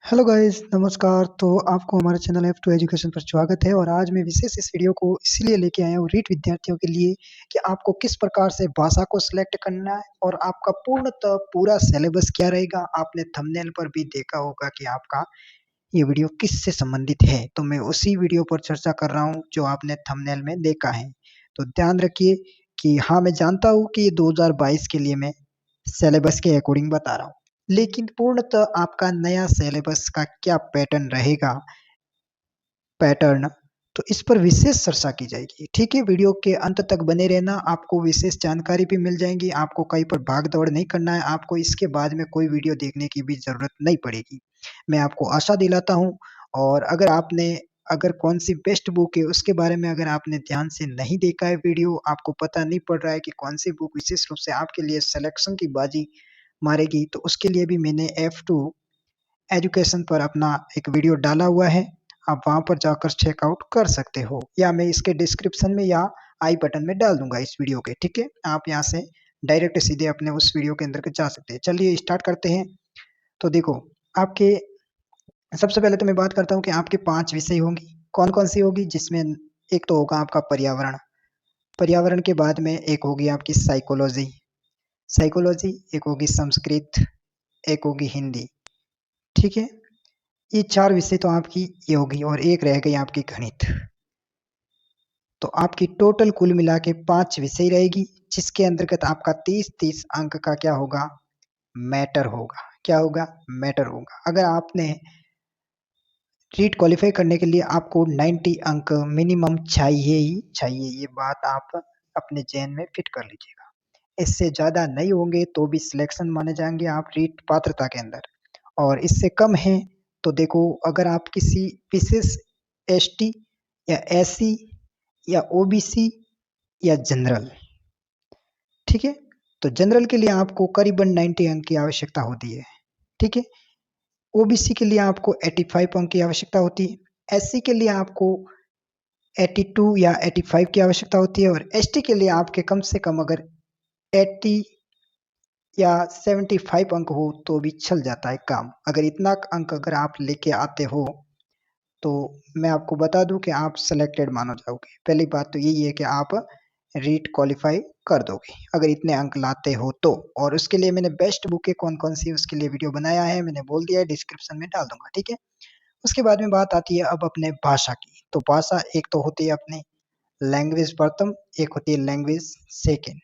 Hello guys, नमस्कार। तो आपको हमारे चैनल F2 एजुकेशन पर स्वागत है और आज मैं विशेष इस वीडियो को इसीलिए लेके आया हूँ रीट विद्यार्थियों के लिए कि आपको किस प्रकार से भाषा को सिलेक्ट करना है और आपका पूर्णतः पूरा सिलेबस क्या रहेगा। आपने थंबनेल पर भी देखा होगा कि आपका ये वीडियो किससे संबंधित है, तो मैं उसी वीडियो पर चर्चा कर रहा हूँ जो आपने थंबनेल में देखा है। तो ध्यान रखिए कि हाँ, मैं जानता हूँ कि ये 2022 के लिए मैं सिलेबस के अकॉर्डिंग बता रहा हूँ, लेकिन पूर्णतः आपका नया सिलेबस का क्या पैटर्न रहेगा, पैटर्न, तो इस पर विशेष चर्चा की जाएगी। ठीक है, वीडियो के अंत तक बने रहना, आपको विशेष जानकारी भी मिल जाएगी। आपको कहीं पर भाग दौड़ नहीं करना है, आपको इसके बाद में कोई वीडियो देखने की भी जरूरत नहीं पड़ेगी, मैं आपको आशा दिलाता हूँ। और अगर कौन सी बेस्ट बुक है उसके बारे में अगर आपने ध्यान से नहीं देखा है वीडियो, आपको पता नहीं पड़ रहा है कि कौन सी बुक विशेष रूप से आपके लिए सिलेक्शन की बाजी मारेगी, तो उसके लिए भी मैंने F2 एजुकेशन पर अपना एक वीडियो डाला हुआ है। आप वहाँ पर जाकर चेकआउट कर सकते हो, या मैं इसके डिस्क्रिप्शन में या आई बटन में डाल दूंगा इस वीडियो के। ठीक है, आप यहाँ से डायरेक्ट सीधे अपने उस वीडियो के अंदर जा सकते हैं। चलिए स्टार्ट करते हैं। तो देखो, आपके सबसे पहले तो मैं बात करता हूँ कि आपके 5 विषय होंगी। कौन-कौन सी होगी? जिसमें एक तो होगा आपका पर्यावरण, पर्यावरण के बाद में एक होगी आपकी साइकोलॉजी, साइकोलॉजी एक होगी संस्कृत, एक होगी हिंदी। ठीक है? ये 4 विषय तो आपकी ये होगी और एक रह गई आपकी गणित। तो आपकी टोटल कुल मिला के 5 विषय रहेगी, जिसके अंतर्गत आपका 30-30 अंक का क्या होगा? मैटर होगा। क्या होगा? मैटर होगा। अगर आपने रीट क्वालीफाई करने के लिए आपको 90 अंक मिनिमम चाहिए ही चाहिए, ये बात आप अपने ज़हन में फिट कर लीजिएगा। इससे ज़्यादा नहीं होंगे तो भी सिलेक्शन माने जाएँगे आप रीट पात्रता के अंदर, और इससे कम है तो देखो, अगर आप किसी विशेष एसटी या एससी या ओबीसी या जनरल, ठीक है? तो जनरल के लिए आपको करीबन 90 अंक की आवश्यकता होती है, ठीक है? ओबीसी के लिए आपको 85 अंक की आवश्यकता होती है, एससी के लिए आपको 82 या 85 की आवश्यकता होती है, और एसटी के लिए आपके कम से कम अगर 80 या 75 अंक हो तो भी चल जाता है काम। अगर इतना अंक अगर आप लेके आते हो तो मैं आपको बता दूं कि आप सिलेक्टेड मानो जाओगे। पहली बात तो यही है कि आप रीट क्वालीफाई कर दोगे अगर इतने अंक लाते हो तो। और उसके लिए मैंने बेस्ट बुकें कौन-कौन सी उसके लिए वीडियो बनाया है, मैंने बोल दिया है, डिस्क्रिप्शन में डाल दूँगा, ठीक है? उसके बाद में बात आती है अब अपने भाषा की। तो भाषा एक तो होती है अपनी लैंग्वेज प्रथम, एक होती है लैंग्वेज सेकंड।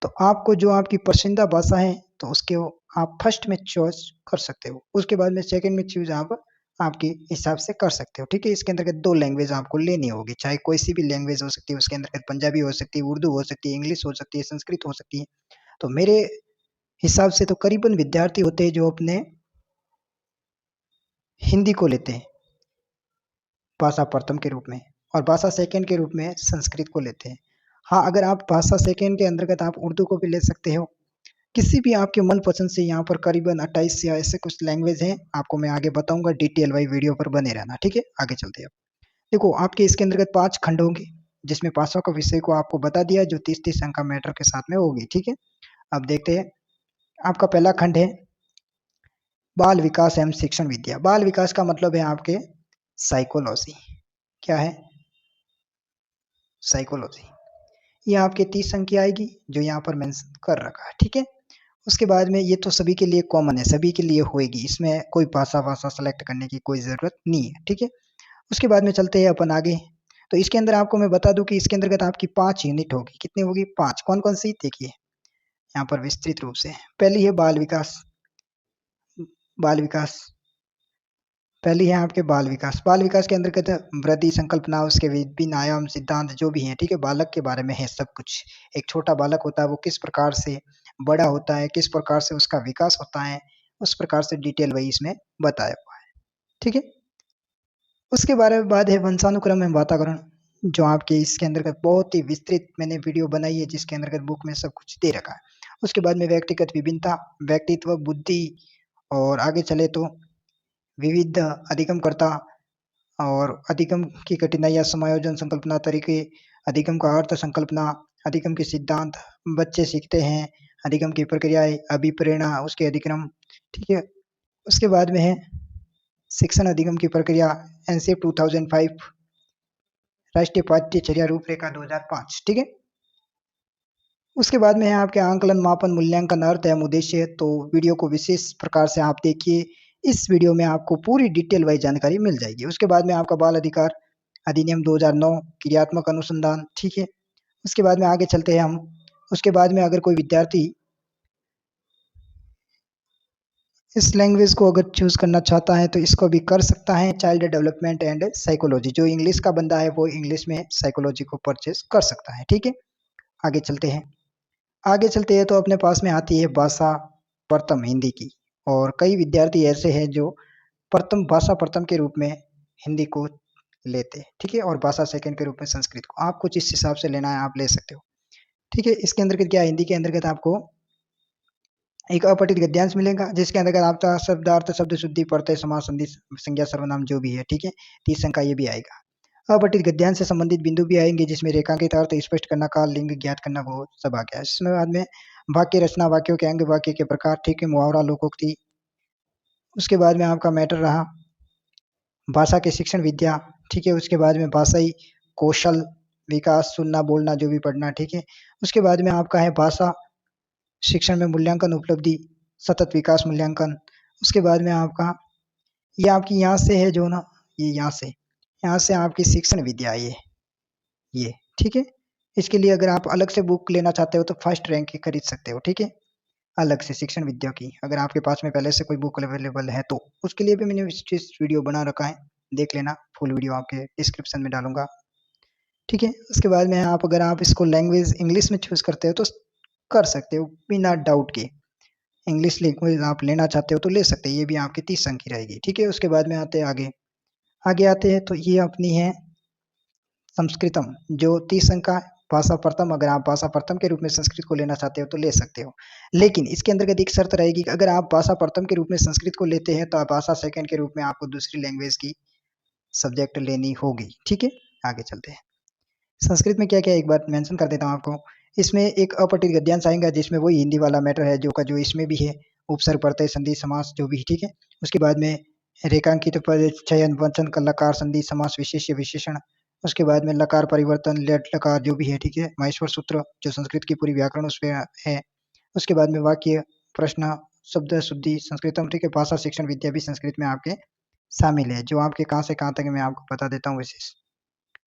तो आपको जो आपकी पसंदीदा भाषा है तो उसके आप फर्स्ट में चॉइस कर सकते हो। उसके बाद में सेकंड में चूज़ आप आपके हिसाब से कर सकते हो, ठीक है? इसके अंतर्गत 2 लैंग्वेज आपको लेनी होगी, चाहे कोई सी भी लैंग्वेज हो सकती है, उसके अंतर्गत पंजाबी हो सकती है, उर्दू हो सकती है, इंग्लिश हो सकती है, संस्कृत हो सकती है। तो मेरे हिसाब से तो करीबन विद्यार्थी होते हैं जो अपने हिंदी को लेते हैं भाषा प्रथम के रूप में, और भाषा सेकंड के रूप में संस्कृत को लेते हैं। हाँ, अगर आप भाषा सेकंड के अंतर्गत आप उर्दू को भी ले सकते हो। किसी भी आपके मनपसंद से यहाँ पर करीबन 28 या ऐसे कुछ लैंग्वेज हैं, आपको मैं आगे बताऊँगा, डिटेल वाइज़ वीडियो पर बने रहना, ठीक है? आगे चलते हैं अब। देखो, आपके इसके अंतर्गत 5 खंड होंगे, जिसमें पाँचों का विषय को आपको बता दिया है, जो 30-30 अंक का मैटर के साथ में होगी, ठीक है? अब देखते हैं, आपका पहला खंड है बाल विकास एवं शिक्षण विद्या। बाल विकास का मतलब है आपके साइकोलॉजी। क्या है? साइकोलॉजी। ये आपके 30 अंक की आएगी, जो यहाँ पर मेंशन कर रखा है, ठीक है? उसके बाद में ये तो सभी के लिए कॉमन है, सभी के लिए होएगी, इसमें कोई भाषा-वाषा सेलेक्ट करने की कोई ज़रूरत नहीं है, ठीक है? उसके बाद में चलते हैं अपन आगे। तो इसके अंदर आपको मैं बता दूँ कि इसके अंतर्गत आपकी 5 यूनिट होगी। कितनी होगी? 5। कौन-कौन सी? देखिए, यहाँ पर विस्तृत रूप से। पहली है बाल विकास, बाल विकास। पहली है आपके बाल विकास। बाल विकास के अंतर्गत वृद्धि, संकल्पना, उसके विभिन्न आयाम, सिद्धांत जो भी हैं, ठीक है? बालक के बारे में है सब कुछ। एक छोटा बालक होता है, वो किस प्रकार से बड़ा होता है, किस प्रकार से उसका विकास होता है, उस प्रकार से डिटेल वाइज़ इसमें बताया हुआ है, ठीक है? उसके बारे में बाद है वंशानुक्रम एवं वातावरण, जो आपके इसके अंतर्गत बहुत ही विस्तृत मैंने वीडियो बनाई है, जिसके अंतर्गत बुक में सब कुछ दे रखा है। उसके बाद में व्यक्तिगत विभिन्नता, व्यक्तित्व, बुद्धि, और आगे चले तो विविध अधिगमकर्ता और अधिगम की कठिनाइयाँ, समायोजन, संकल्पना, तरीके, अधिगम का अर्थ, संकल्पना, अधिगम के सिद्धांत, बच्चे सीखते हैं, अधिगम की प्रक्रियाएँ, अभिप्रेरणा, उसके अधिक्रम, ठीक है? उसके बाद में है शिक्षण अधिगम की प्रक्रिया एनसीएफ 2005, राष्ट्रीय पाठ्यचर्या रूपरेखा 2005। ठीक है। उसके बाद में है आपके आंकलन, मापन, मूल्यांकन, अर्थ एवं उद्देश्य। तो वीडियो को विशेष प्रकार से आप देखिए, इस वीडियो में आपको पूरी डिटेल वाइज जानकारी मिल जाएगी। उसके बाद में आपका बाल अधिकार अधिनियम 2009, क्रियात्मक अनुसंधान। ठीक है। उसके बाद में आगे चलते हैं हम। उसके बाद में अगर कोई विद्यार्थी इस लैंग्वेज को अगर चूज करना चाहता है तो इसको भी कर सकता है। चाइल्ड डेवलपमेंट एंड साइकोलॉजी, जो इंग्लिश का बंदा है वो इंग्लिश में साइकोलॉजी को परचेज कर सकता है। ठीक है। आगे चलते हैं। आगे चलते हैं तो अपने पास में आती है भाषा प्रथम हिंदी की, और कई विद्यार्थी ऐसे हैं जो प्रथम भाषा प्रथम के रूप में हिंदी को लेते हैं। ठीक है। और भाषा सेकंड के रूप में संस्कृत को। आपको जिस हिसाब से लेना है आप ले सकते हो। ठीक है। इसके अंतर्गत क्या है, हिंदी के अंतर्गत आपको एक अपठित गद्यांश मिलेगा, जिसके अंतर्गत आपका शब्दार्थ, शब्द शुद्धि, प्रत्यय, समास, संधि, संज्ञा, सर्वनाम जो भी है। ठीक है। 30 अंक का ये भी आएगा। अपठित गद्यांश से संबंधित बिंदु भी आएंगे, जिसमें रेखांकित अर्थ स्पष्ट करना, काल, लिंग ज्ञात करना, वो सब आ गया। इसमें बाद में वाक्य रचना, वाक्यों के अंग, वाक्य के प्रकार। ठीक है। मुहावरा, लोकोक्ति। उसके बाद में आपका मैटर रहा भाषा के शिक्षण विद्या। ठीक है। उसके बाद में भाषाई कौशल विकास, सुनना, बोलना, जो भी पढ़ना। ठीक है। उसके बाद में आपका है भाषा शिक्षण में मूल्यांकन, उपलब्धि, सतत विकास मूल्यांकन। उसके बाद में आपका ये आपकी यहाँ से है जो ना, ये यहाँ से आपकी शिक्षण विद्या ये। ठीक है। इसके लिए अगर आप अलग से बुक लेना चाहते हो तो फर्स्ट रैंक की खरीद सकते हो। ठीक है। अलग से शिक्षण विद्या की, अगर आपके पास में पहले से कोई बुक अवेलेबल है तो उसके लिए भी मैंने वीडियो बना रखा है, देख लेना। फुल वीडियो आपके डिस्क्रिप्शन में डालूंगा। ठीक है। उसके बाद में आप अगर आप इसको लैंग्वेज इंग्लिश में चूज करते हो तो कर सकते हो बिना डाउट के। इंग्लिश लैंग्वेज आप लेना चाहते हो तो ले सकते हैं, ये भी आपकी 30 अंक की रहेगी। ठीक है। उसके बाद में आते हैं आगे आते हैं तो ये अपनी है संस्कृतम, जो 30 अंक का। भाषा प्रथम, अगर आप भाषा प्रथम के रूप में संस्कृत को लेना चाहते हो तो ले सकते हो, लेकिन इसके अंतर्गत एक शर्त रहेगी कि अगर आप भाषा प्रथम के रूप में संस्कृत को लेते हैं तो आप भाषा सेकंड के रूप में आपको दूसरी लैंग्वेज की सब्जेक्ट लेनी होगी। ठीक है। आगे चलते हैं। संस्कृत में क्या क्या एक बार मेंशन कर देता हूँ आपको। इसमें एक अपठित गद्यांश आएगा, जिसमें वही हिंदी वाला मैटर है जो इसमें भी है, उपसर्ग, प्रत्यय, संधि, समास जो भी। ठीक है। उसके बाद में रेखांकित पद, चयन, वचन, लकार, संधि, समास, विशेष्य, विशेषण। उसके बाद में लकार परिवर्तन, लेट लकार जो भी है। ठीक है। महेश्वर सूत्र जो संस्कृत की पूरी व्याकरण उसमें है। उसके बाद में वाक्य, प्रश्न, शब्द शुद्धि, संस्कृतम। ठीक है। भाषा शिक्षण विद्या भी संस्कृत में आपके शामिल है, जो आपके कहाँ से कहाँ तक मैं आपको बता देता हूँ विशेष।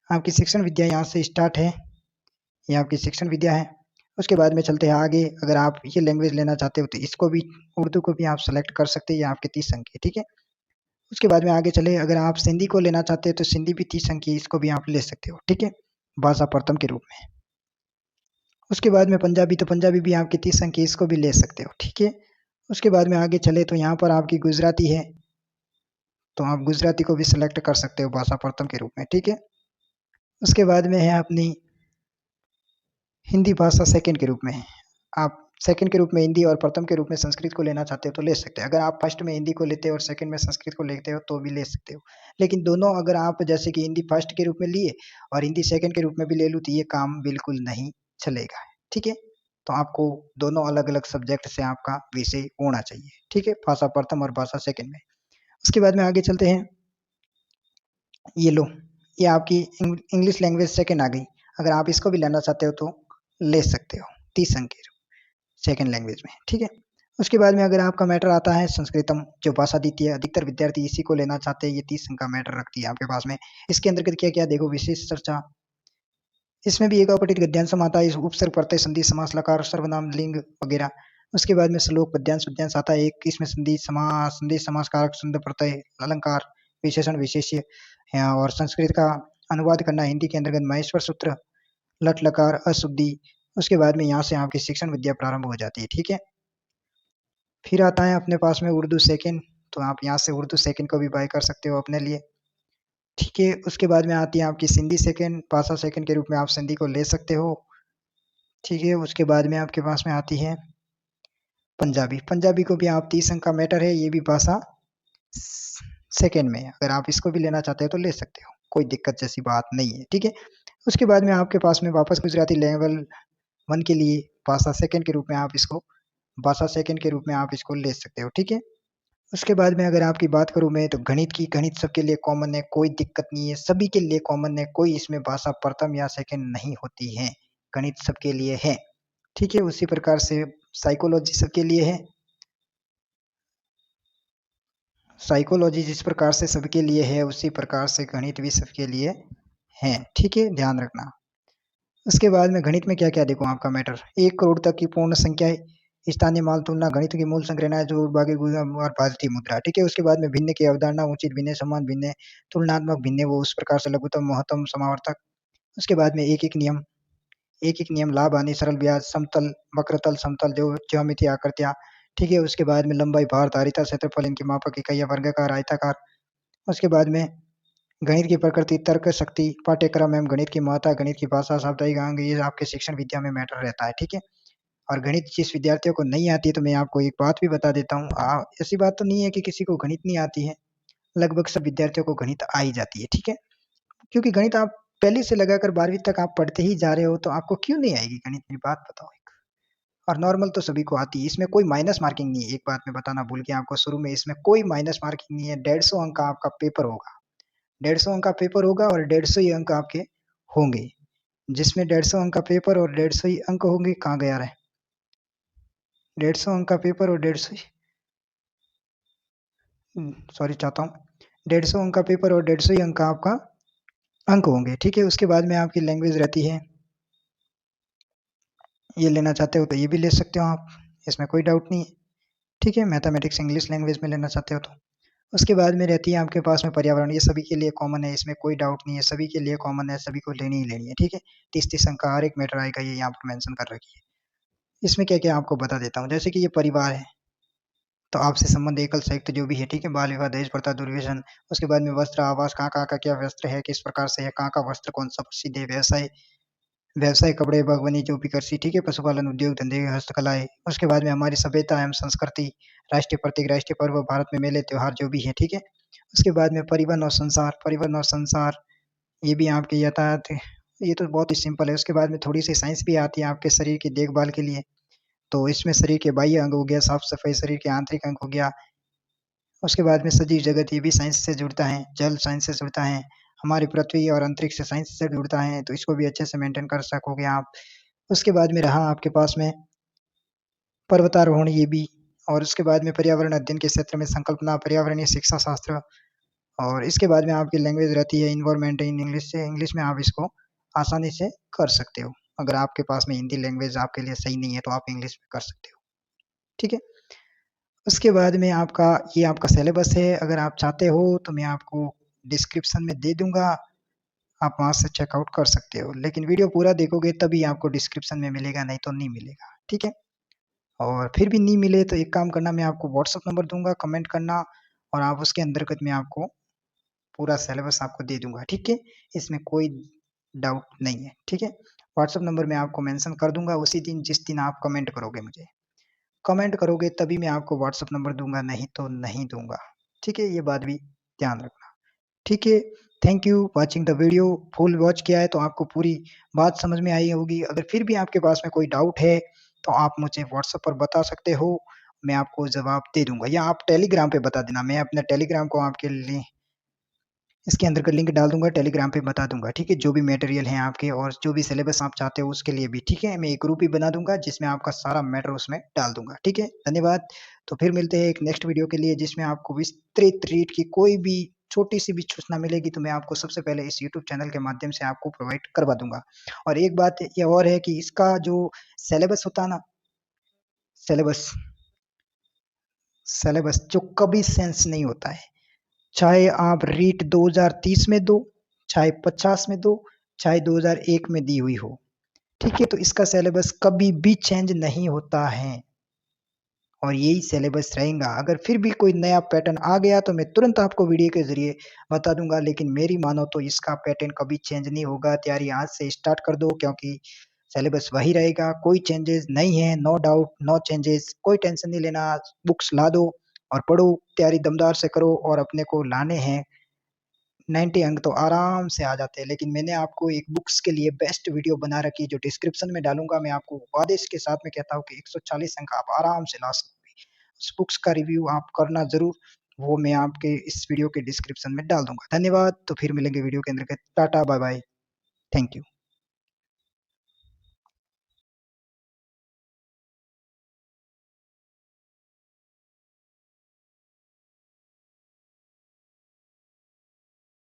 आपकी शिक्षण विद्या यहाँ से स्टार्ट है, ये आपकी शिक्षण विद्या है। उसके बाद में चलते हैं आगे। अगर आप ये लैंग्वेज लेना चाहते हो तो इसको भी, उर्दू को भी आप सेलेक्ट कर सकते हैं, ये आपके 30 अंक है। ठीक है। उसके बाद में आगे चले, अगर आप सिंधी को लेना चाहते हैं तो सिंधी भी 30 अंक की, इसको भी आप ले सकते हो। ठीक है। भाषा प्रथम के रूप में। उसके बाद में पंजाबी, तो पंजाबी भी आपकी 30 अंक की, इसको भी ले सकते हो। ठीक है। उसके बाद में आगे चले तो यहाँ पर आपकी गुजराती है, तो आप गुजराती को भी सिलेक्ट कर सकते हो भाषा प्रथम के रूप में। ठीक है। उसके बाद में है अपनी हिंदी भाषा सेकंड के रूप में है। आप सेकंड के रूप में हिंदी और प्रथम के रूप में संस्कृत को लेना चाहते हो तो ले सकते हैं। अगर आप फर्स्ट में हिंदी को लेते हो और सेकंड में संस्कृत को लेते हो तो भी ले सकते हो, लेकिन दोनों अगर आप जैसे कि हिंदी फर्स्ट के रूप में लिए और हिंदी सेकंड के रूप में भी ले लूँ तो ये काम बिल्कुल नहीं चलेगा। ठीक है। तो आपको दोनों अलग अलग सब्जेक्ट से आपका विषय होना चाहिए। ठीक है। भाषा प्रथम और भाषा सेकंड में। उसके बाद में आगे चलते हैं। ये लो, ये आपकी इंग्लिश लैंग्वेज सेकंड आ गई। अगर आप इसको भी लेना चाहते हो तो ले सकते हो, 30 अंक के सेकंड लैंग्वेज में। ठीक है। उसके बाद में अगर आपका मैटर आता है संस्कृतम, जो भाषा द्वितीय, अधिकतर विद्यार्थी इसी को लेना चाहते हैं, ये 30 अंक का मैटर रखती है आपके पास में। इसके अंतर्गत क्या क्या देखो, विशेष चर्चा। इसमें भी एक अपठित गद्यांश आता है, इस उपसर्ग, प्रत्यय, संधि, समास, लकार, सर्वनाम, लिंग वगैरह। उसके बाद में श्लोक, पद्यांश, पद्यांश आता है एक, इसमें संधि, समास, कारक, संध, प्रत्यय, अलंकार, विशेषण, विशेष्य और संस्कृत का अनुवाद करना हिंदी के अंतर्गत महेश्वर सूत्र, लट लकार, अशुद्धि। उसके बाद में यहाँ से आपकी शिक्षण विद्या प्रारंभ हो जाती है। ठीक है। फिर आता है अपने पास में उर्दू सेकंड, तो आप यहाँ से उर्दू सेकंड को भी बाय कर सकते हो अपने लिए। ठीक है। उसके बाद में आती है आपकी सिंधी सेकंड, भाषा सेकंड के रूप में आप सिंधी को ले सकते हो। ठीक है। उसके बाद में आपके पास में आती है पंजाबी, पंजाबी को भी आप 30 अंक का मैटर है, ये भी भाषा सेकंड में, अगर आप इसको भी लेना चाहते हो तो ले सकते हो, कोई दिक्कत जैसी बात नहीं है। ठीक है। उसके बाद में आपके पास में वापस गुजराती लेवल 1 के लिए भाषा सेकंड के रूप में आप इसको ले सकते हो। ठीक है। उसके बाद में अगर आपकी बात करूँ मैं तो गणित सबके लिए कॉमन है, कोई दिक्कत नहीं है, सभी के लिए कॉमन है, कोई इसमें भाषा प्रथम या सेकंड नहीं होती है, गणित सबके लिए है, ठीक है? उसी प्रकार से साइकोलॉजी सबके लिए है, साइकोलॉजी जिस प्रकार से सबके लिए है, उसी प्रकार से गणित भी सबके लिए है, ठीक है? ध्यान रखना। उसके बाद में गणित में क्या-क्या देखो आपका मैटर 1 करोड़ तक की पूर्ण संख्याएँ, स्थानीय माल तुलना, गणित की मूल संगणना जो बाकी और भारतीय मुद्रा, ठीक है? उसके बाद में भिन्न की अवधारणा, उचित भिन्न, समान भिन्न, तुलनात्मक भिन्न, वो उस प्रकार से लघुत्तम, महत्तम, समावर्तक। उसके बाद में एक-एक नियम, लाभ, हानि, सरल ब्याज, समतल, वक्रतल, समतल, जो ज्यामितीय आकृतियाँ, ठीक है? उसके बाद में लंबाई, भार, धारिता, क्षेत्रफल, इनकी मापक इकाइयाँ, वर्गाकार, आयताकार। उसके बाद में गणित की प्रकृति, तर्क शक्ति, पाठ्यक्रम एवं गणित की महत्ता, गणित की भाषा, साप्ताहिक अंक, ये आपके शिक्षण विद्या में मैटर रहता है, ठीक है? और गणित जिस विद्यार्थियों को नहीं आती है, तो मैं आपको एक बात भी बता देता हूँ, ऐसी बात तो नहीं है कि किसी को गणित नहीं आती है, लगभग सब विद्यार्थियों को गणित आ ही जाती है, ठीक है? क्योंकि गणित आप पहली से लगाकर 12वीं तक आप पढ़ते ही जा रहे हो, तो आपको क्यों नहीं आएगी गणित? मेरी बात बताओ एक। और नॉर्मल तो सभी को आती है, इसमें कोई माइनस मार्किंग नहीं है, एक बात मैं बताना भूल गया आपको शुरू में, इसमें कोई माइनस मार्किंग नहीं है, 150 अंक का आपका पेपर होगा। 150 अंक का पेपर होगा और 150 ही अंक आपके होंगे। जिसमें 150 अंक का पेपर और 150 ही अंक होंगे, कहाँ गया रे? 150 अंक का पेपर और 150 ही सॉरी चाहता हूँ। 150 अंक का पेपर और 150 ही अंक का आपका अंक होंगे, ठीक है? उसके बाद में आपकी लैंग्वेज रहती है, ये लेना चाहते हो तो ये भी ले सकते हो आप, इसमें कोई डाउट नहीं है, ठीक है? मैथमेटिक्स इंग्लिश लैंग्वेज में लेना चाहते हो तो। उसके बाद में रहती है आपके पास में पर्यावरण, ये सभी के लिए कॉमन है, इसमें कोई डाउट नहीं है, सभी के लिए कॉमन है, सभी को लेनी ही लेनी है, ठीक है? 30-30 अंक का हर एक मैटर आएगा, ये यहाँ पर मेंशन कर रखी है। इसमें क्या-क्या आपको बता देता हूँ, जैसे कि ये परिवार है, तो आपसे संबंध एकल संयुक्त जो भी है, ठीक है? बाल विवाह, दहेज प्रथा, दुर्व्यसन, उसके बाद में वस्त्र, आवास, कहाँ-कहाँ का क्या वस्त्र है, किस प्रकार से है, कहाँ का वस्त्र कौन-सा प्रसिद्ध है, व्यवसाय व्यवसाय, कपड़े, बागवानी, जो भी कृषि, ठीक है? पशुपालन, उद्योग, धंधे, हस्तकलाएँ, उसके बाद में हमारी सभ्यता एवं संस्कृति, राष्ट्रीय प्रतीक, राष्ट्रीय पर्व, भारत में मेले, त्योहार जो भी है, ठीक है? उसके बाद में परिवहन और संसार, ये भी आपके यातायात, ये तो बहुत ही सिंपल है। उसके बाद में थोड़ी-सी साइंस भी आती है आपके शरीर की देखभाल के लिए, तो इसमें शरीर के बाह्य अंग हो गया, साफ-सफाई, शरीर के आंतरिक अंग हो गया, उसके बाद में सजीव जगत, ये भी साइंस से जुड़ता है, जल साइंस से जुड़ता है, हमारी पृथ्वी और अंतरिक्ष साइंस से जुड़ता है, तो इसको भी अच्छे से मेंटेन कर सकोगे आप। उसके बाद में रहा आपके पास में पर्वतारोहण, ये भी, और उसके बाद में पर्यावरण अध्ययन के क्षेत्र में संकल्पना, पर्यावरणीय शिक्षा शास्त्र, और इसके बाद में आपकी लैंग्वेज रहती है एनवायरनमेंट इन इंग्लिश से, इंग्लिश में आप इसको आसानी से कर सकते हो। अगर आपके पास में हिंदी लैंग्वेज आपके लिए सही नहीं है, तो आप इंग्लिश में कर सकते हो, ठीक है? उसके बाद में आपका ये आपका सिलेबस है, अगर आप चाहते हो तो मैं आपको डिस्क्रिप्शन में दे दूँगा, आप वहाँ से चेकआउट कर सकते हो। लेकिन वीडियो पूरा देखोगे तभी आपको डिस्क्रिप्शन में मिलेगा, नहीं तो नहीं मिलेगा, ठीक है? और फिर भी नहीं मिले तो एक काम करना, मैं आपको व्हाट्सएप नंबर दूँगा, कमेंट करना और आप उसके अंतर्गत मैं आपको पूरा सिलेबस आपको दे दूँगा, ठीक है? इसमें कोई डाउट नहीं है, ठीक है? व्हाट्सएप नंबर मैं आपको मेंशन कर दूँगा उसी दिन जिस दिन आप कमेंट करोगे मुझे। कमेंट करोगे तभी मैं आपको व्हाट्सएप नंबर दूँगा, नहीं तो नहीं दूँगा, ठीक है? ये बात भी ध्यान रखना, ठीक है? Thank you watching the video, full watch किया है तो आपको पूरी बात समझ में आई होगी। अगर फिर भी आपके पास में कोई डाउट है, तो आप मुझे व्हाट्सएप पर बता सकते हो, मैं आपको जवाब दे दूँगा, या आप टेलीग्राम पे बता देना, मैं अपना टेलीग्राम को आपके लिए इसके अंदर का लिंक डाल दूँगा, टेलीग्राम पे बता दूँगा, ठीक है? जो भी मटेरियल हैं आपके और जो भी सिलेबस आप चाहते हो उसके लिए भी, ठीक है? मैं एक ग्रुप ही बना दूँगा जिसमें आपका सारा मैटर उसमें डाल दूँगा, ठीक है? धन्यवाद। तो फिर मिलते हैं एक नेक्स्ट वीडियो के लिए जिसमें आपको विस्तृत रीट की कोई भी छोटी-सी भी सूचना मिलेगी तो मैं आपको सबसे पहले इस यूट्यूब चैनल के माध्यम से आपको प्रोवाइड करवा दूँगा। और एक बात ये और है कि इसका जो सिलेबस होता है ना, सिलेबस सिलेबस जो कभी चेंज नहीं होता है। चाहे आप रीट 2030 में दो, चाहे 50 में दो, चाहे 2001 में दी हुई हो, ठीक है? तो इसका सिलेबस कभी भी चेंज नहीं होता है और यही सिलेबस रहेगा। अगर फिर भी कोई नया पैटर्न आ गया तो मैं तुरंत आपको वीडियो के ज़रिए बता दूँगा, लेकिन मेरी मानो तो इसका पैटर्न कभी चेंज नहीं होगा। तैयारी आज से स्टार्ट कर दो क्योंकि सिलेबस वही रहेगा, कोई चेंजेज़ नहीं है, नो डाउट, नो चेंजेज़, कोई टेंशन नहीं लेना, बुक्स ला दो और पढ़ो, तैयारी दमदार से करो और अपने को लाने हैं 90 अंक तो आराम से आ जाते हैं, लेकिन मैंने आपको एक बुक्स के लिए बेस्ट वीडियो बना रखी है जो डिस्क्रिप्शन में डालूँगा। मैं आपको वादे के साथ में कहता हूँ कि 140 अंक आप आराम से ला सकोगे। उस बुक्स का रिव्यू आप करना ज़रूर, वो मैं आपके इस वीडियो के डिस्क्रिप्शन में डाल दूँगा। धन्यवाद, तो फिर मिलेंगे वीडियो के अंदर के टाटा, बाय-बाय, थैंक यू।